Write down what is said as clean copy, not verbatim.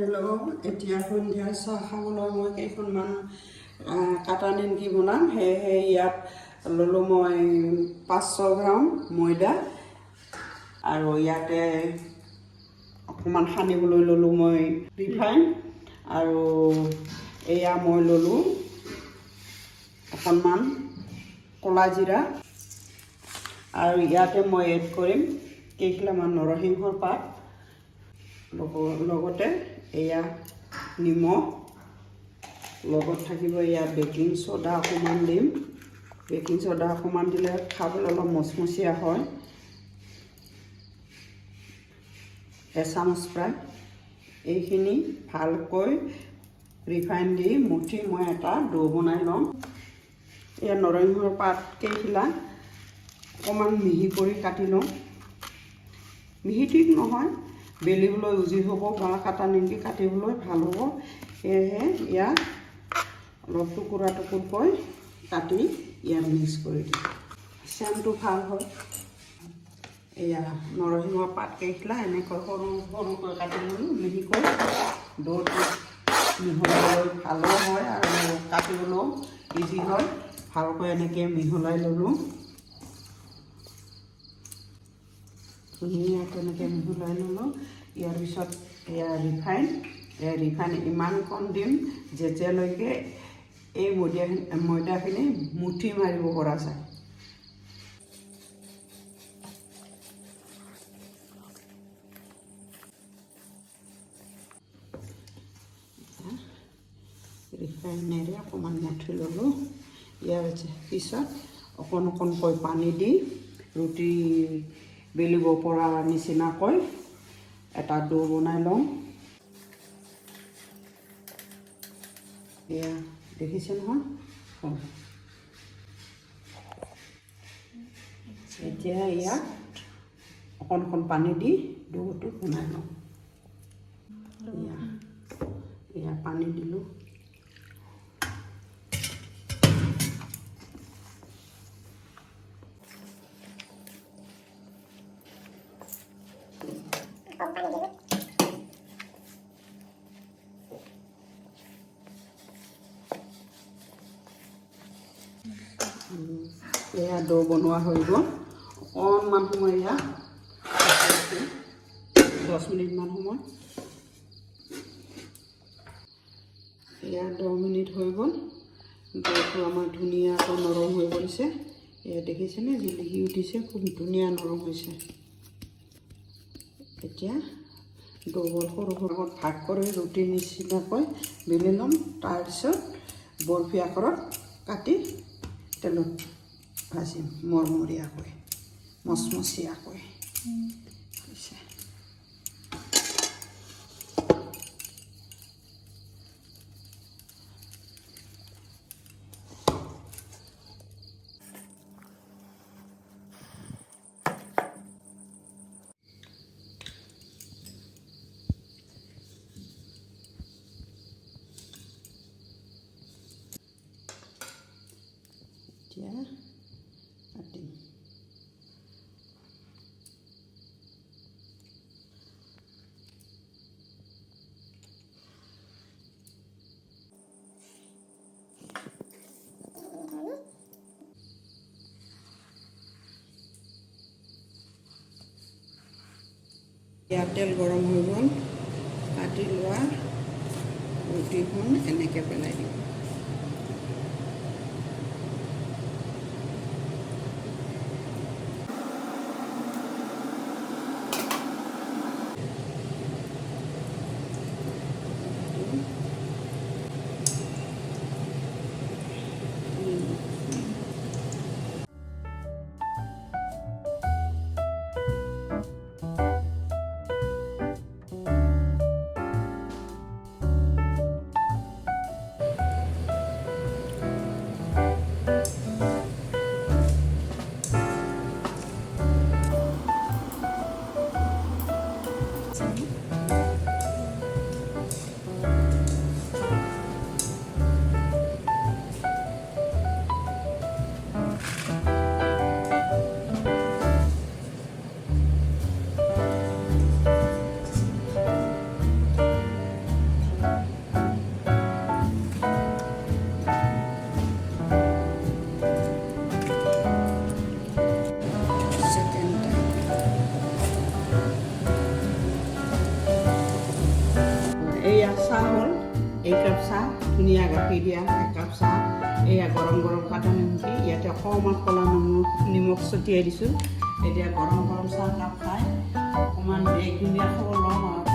Hello' এতিয়া সন্ধিয়া চাহ খাবলৈ মই কেইখনমান কাটা নিমকি বনাম। সেয়েহে ইয়াত ল'লোঁ মই 500 গ্ৰাম ময়দা আৰু ইয়াতে অকণমান সানিবলৈ ল'লোঁ মই ৰিফাইন আৰু এয়া মই ল'লোঁ অকণমান ক'লা জিৰা আৰু ইয়াতে মই এড কৰিম কেইখিলামান নৰসিংহৰ পাত লগতে এয়া নিমখ লগত থাকিব এয়া বেকিং সোডা অকণমান দিম। বেকিং সোডা অকণমান দিলে খাবলৈ অলপ মচমচীয়া হয়। এচামুচ প্ৰায় এইখিনি ভালকৈ ৰিফাইন দি মুঠি মই এটা ডো বনাই ল'ম। এয়া নৰসিংহৰ পাত কেইখিলা অকণমান মিহি কৰি কাটি লওঁ। মিহি ঠিক নহয়, বেলিবলৈ উজি হ'ব বা কাটা নিমকি কাটিবলৈ ভাল হ'ব। সেয়েহে ইয়াত অলপ টুকুৰা টুকুৰকৈ কাটি ইয়াত মিক্স কৰি দিম। চেণ্টটো ভাল হয়। এয়া নৰসিংহৰ পাত কেইখিলা এনেকৈ সৰু সৰুকৈ কাটি ল'লোঁ মিহিকৈ। ডোটো মিহলাই ভালো হয় আৰু কাটিবলৈও ইজি হয়। ভালকৈ এনেকৈ মিহলাই ল'লোঁ। ধুনীয়াকৈ এনেকৈ মিহলাই ল'লোঁ। ইয়াৰ পিছত এয়া ৰিফাইন ইমানকণ দিম যেতিয়ালৈকে এই ময়দাখিনি মুঠি মাৰিব পৰা যায়। ৰিফাইনেৰে অকণমান মুঠি ল'লোঁ। ইয়াৰ পিছত অকণ অকণকৈ পানী দি ৰুটি বেলিব পৰা নিচিনাকৈ এটা ডো বনাই লওঁ। এয়া দেখিছে নহয়। এতিয়া ইয়াত অকণ অকণ পানী দি ডোটো বনাই লওঁ। এয়া পানী দিলোঁ। এয়া ডো বনোৱা হৈ গ'ল। অকণমান সময় এয়া 10 মিনিটমান সময়। এয়া 10 মিনিট হৈ গ'ল। ডোটো আমাৰ ধুনীয়াকৈ নৰম হৈ পৰিছে। এয়া দেখিছেনে জিলিকি উঠিছে, খুব ধুনীয়া নৰম হৈছে। এতিয়া ডোবোৰ সৰু সৰু ভাগ কৰি ৰুটিৰ নিচিনাকৈ বেলি ল'ম। তাৰপিছত বৰফি আকাৰত কাটি তেলত ভাজিম মৰমৰীয়াকৈ মচমচীয়াকৈ। এতিয়া কাটিম। ইয়াত তেল গৰম হৈ গ'ল। কাটি লোৱা ৰুটিখন এনেকৈ পেলাই দিম। হ'ল একাপ চাহ ধুনীয়া গাখীৰ দিয়া একাপ চাহ এয়া গৰম গৰম কাটা নিমকি ইয়াতে অকণমান ক'লা নিমখ ছটিয়াই দিছোঁ এতিয়া গৰম গৰম চাহ কাপ খাই অকণমান ব্ৰেক ধুনীয়া খাব ল'ম আৰু